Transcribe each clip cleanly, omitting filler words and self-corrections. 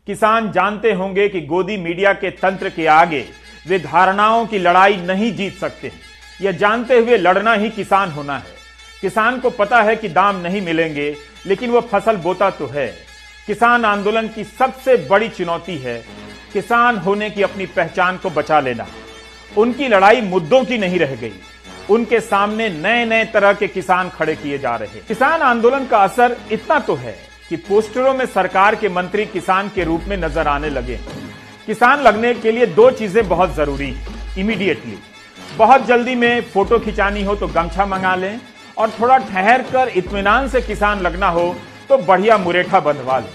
किसान जानते होंगे कि गोदी मीडिया के तंत्र के आगे वे धारणाओं की लड़ाई नहीं जीत सकते। यह जानते हुए लड़ना ही किसान होना है। किसान को पता है कि दाम नहीं मिलेंगे, लेकिन वो फसल बोता तो है। किसान आंदोलन की सबसे बड़ी चुनौती है किसान होने की अपनी पहचान को बचा लेना। उनकी लड़ाई मुद्दों की नहीं रह गई, उनके सामने नए नए तरह के किसान खड़े किए जा रहे। किसान आंदोलन का असर इतना तो है कि पोस्टरों में सरकार के मंत्री किसान के रूप में नजर आने लगे। किसान लगने के लिए दो चीजें बहुत जरूरी है। इमीडिएटली, बहुत जल्दी में फोटो खिंचानी हो तो गमछा मंगा लें, और थोड़ा ठहर कर इत्मीनान से किसान लगना हो तो बढ़िया मुरेठा बंधवा लें।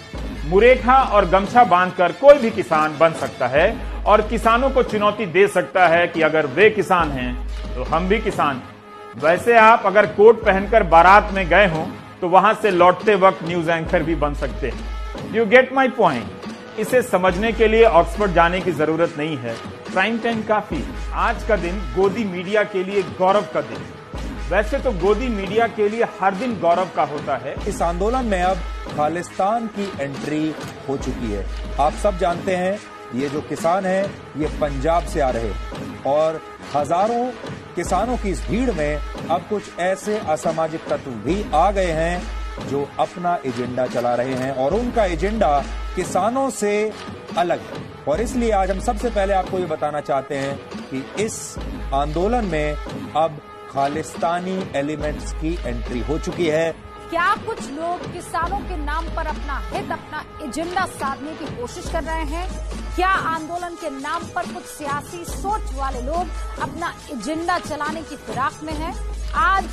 मुरेठा और गमछा बांधकर कोई भी किसान बन सकता है और किसानों को चुनौती दे सकता है कि अगर वे किसान हैं तो हम भी किसान हैं। वैसे आप अगर कोट पहनकर बारात में गए हों तो वहां से लौटते वक्त न्यूज एंकर भी बन सकते हैं। You get my point. इसे समझने के लिए ऑक्सफोर्ड जाने की जरूरत नहीं है, प्राइम टाइम काफी। आज का दिन गोदी मीडिया के लिए गौरव का दिन। वैसे तो गोदी मीडिया के लिए हर दिन गौरव का होता है। इस आंदोलन में अब खालिस्तान की एंट्री हो चुकी है। आप सब जानते हैं ये जो किसान हैं ये पंजाब से आ रहे हैं, और हजारों किसानों की इस भीड़ में अब कुछ ऐसे असामाजिक तत्व भी आ गए हैं जो अपना एजेंडा चला रहे हैं, और उनका एजेंडा किसानों से अलग है। और इसलिए आज हम सबसे पहले आपको ये बताना चाहते हैं कि इस आंदोलन में अब खालिस्तानी एलिमेंट्स की एंट्री हो चुकी है। क्या कुछ लोग किसानों के नाम पर अपना हित, अपना एजेंडा साधने की कोशिश कर रहे हैं? क्या आंदोलन के नाम पर कुछ सियासी सोच वाले लोग अपना एजेंडा चलाने की फिराक में हैं? आज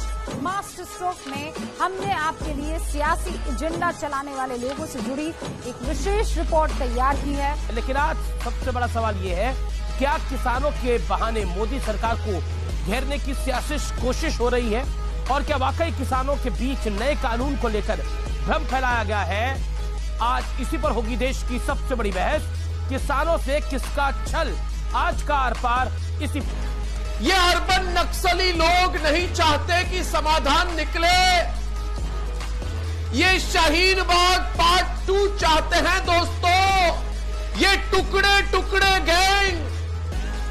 मास्टर स्ट्रोक में हमने आपके लिए सियासी एजेंडा चलाने वाले लोगों से जुड़ी एक विशेष रिपोर्ट तैयार की है। लेकिन आज सबसे बड़ा सवाल ये है, क्या किसानों के बहाने मोदी सरकार को घेरने की सियासी कोशिश हो रही है, और क्या वाकई किसानों के बीच नए कानून को लेकर भ्रम फैलाया गया है? आज इसी पर होगी देश की सबसे बड़ी बहस। किसानों से किसका छल? आज का आर पार इसी। ये अर्बन नक्सली लोग नहीं चाहते कि समाधान निकले। ये शाहीन बाग पार्ट 2 चाहते हैं दोस्तों। ये टुकड़े टुकड़े गैंग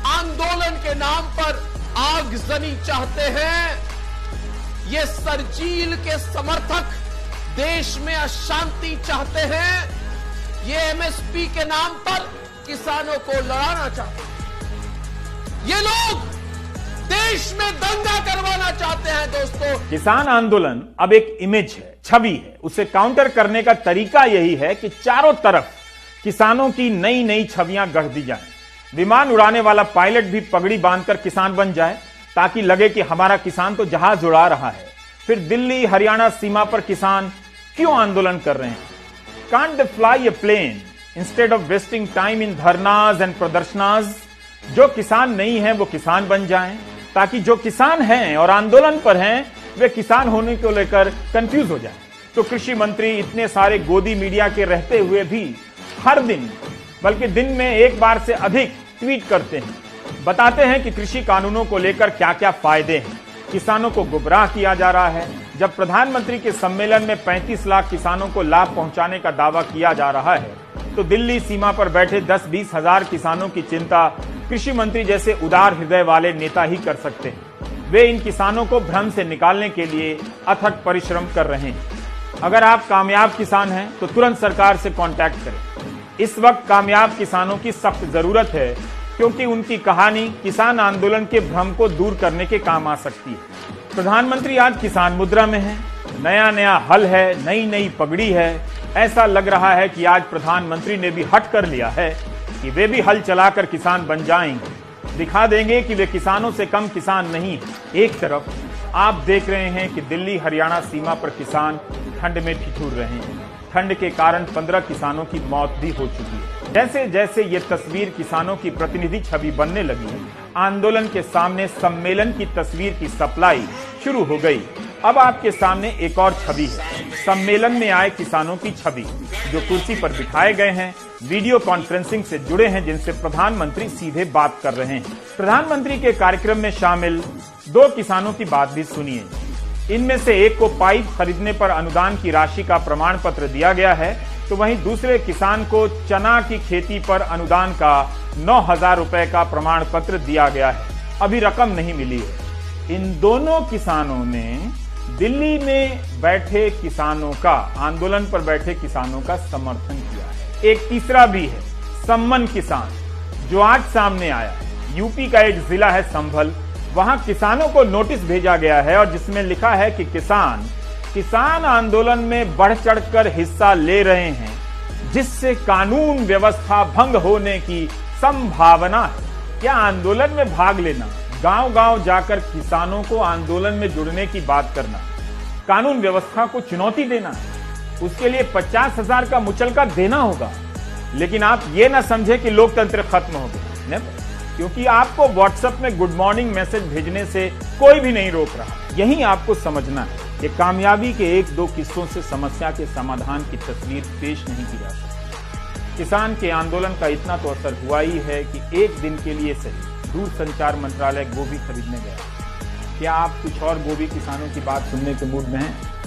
आंदोलन के नाम पर आगजनी चाहते हैं। ये सरजील के समर्थक देश में अशांति चाहते हैं। ये एमएसपी के नाम पर किसानों को लड़ाना चाहते हैं। ये लोग देश में दंगा करवाना चाहते हैं दोस्तों। किसान आंदोलन अब एक इमेज है, छवि है। उसे काउंटर करने का तरीका यही है कि चारों तरफ किसानों की नई नई छवियां गढ़ दी जाएं। विमान उड़ाने वाला पायलट भी पगड़ी बांधकर किसान बन जाए, ताकि लगे कि हमारा किसान तो जहाज उड़ा रहा है। फिर दिल्ली हरियाणा सीमा पर किसान क्यों आंदोलन कर रहे हैं? Can't they fly a plane instead of wasting time in dharnas and pradarshans? जो किसान नहीं है वो किसान बन जाएं, ताकि जो किसान हैं और आंदोलन पर हैं वे किसान होने को लेकर कंफ्यूज हो जाएं। तो कृषि मंत्री इतने सारे गोदी मीडिया के रहते हुए भी हर दिन, बल्कि दिन में एक बार से अधिक ट्वीट करते हैं, बताते हैं कि कृषि कानूनों को लेकर क्या क्या फायदे हैं। किसानों को गुमराह किया जा रहा है। जब प्रधानमंत्री के सम्मेलन में 35 लाख किसानों को लाभ पहुंचाने का दावा किया जा रहा है, तो दिल्ली सीमा पर बैठे 10-20 हजार किसानों की चिंता कृषि मंत्री जैसे उदार हृदय वाले नेता ही कर सकते हैं। वे इन किसानों को भ्रम से निकालने के लिए अथक परिश्रम कर रहे हैं। अगर आप कामयाब किसान हैं तो तुरंत सरकार से कांटेक्ट करें। इस वक्त कामयाब किसानों की सख्त जरूरत है, क्योंकि उनकी कहानी किसान आंदोलन के भ्रम को दूर करने के काम आ सकती है। प्रधानमंत्री आज किसान मुद्रा में है, नया नया हल है, नई नई पगड़ी है। ऐसा लग रहा है कि आज प्रधानमंत्री ने भी हट कर लिया है कि वे भी हल चलाकर किसान बन जाएंगे, दिखा देंगे कि वे किसानों से कम किसान नहीं। एक तरफ आप देख रहे हैं कि दिल्ली हरियाणा सीमा पर किसान ठंड में ठिठुर रहे हैं। ठंड के कारण 15 किसानों की मौत भी हो चुकी है। जैसे जैसे ये तस्वीर किसानों की प्रतिनिधि छवि बनने लगी, आंदोलन के सामने सम्मेलन की तस्वीर की सप्लाई शुरू हो गई। अब आपके सामने एक और छवि है, सम्मेलन में आए किसानों की छवि, जो कुर्सी पर बिठाए गए हैं, वीडियो कॉन्फ्रेंसिंग से जुड़े हैं, जिनसे प्रधानमंत्री सीधे बात कर रहे हैं। प्रधानमंत्री के कार्यक्रम में शामिल 2 किसानों की बात भी सुनिए। इनमें से एक को पाइप खरीदने पर अनुदान की राशि का प्रमाण पत्र दिया गया है, तो वहीं दूसरे किसान को चना की खेती पर अनुदान का 9,000 रुपए का प्रमाण पत्र दिया गया है। अभी रकम नहीं मिली है। इन दोनों किसानों ने दिल्ली में बैठे किसानों का, आंदोलन पर बैठे किसानों का समर्थन किया है। एक तीसरा भी है, सम्मन किसान, जो आज सामने आया। यूपी का एक जिला है संभल, वहां किसानों को नोटिस भेजा गया है और जिसमें लिखा है कि किसान आंदोलन में बढ़ चढ़कर हिस्सा ले रहे हैं, जिससे कानून व्यवस्था भंग होने की संभावना है। क्या आंदोलन में भाग लेना, गांव-गांव जाकर किसानों को आंदोलन में जुड़ने की बात करना, कानून व्यवस्था को चुनौती देना, उसके लिए 50,000 का मुचलका देना होगा। लेकिन आप ये ना समझे कि लोकतंत्र खत्म हो गया, क्योंकि आपको व्हाट्सएप में गुड मॉर्निंग मैसेज भेजने से कोई भी नहीं रोक रहा। यही आपको समझना है कि कामयाबी के 1-2 किस्सों से समस्या के समाधान की तस्वीर पेश नहीं की जा सकती। किसान के आंदोलन का इतना तो असर हुआ ही है कि एक दिन के लिए सही दूरसंचार मंत्रालय गोभी खरीदने गया। क्या आप कुछ और गोभी किसानों की बात सुनने के मूड में हैं?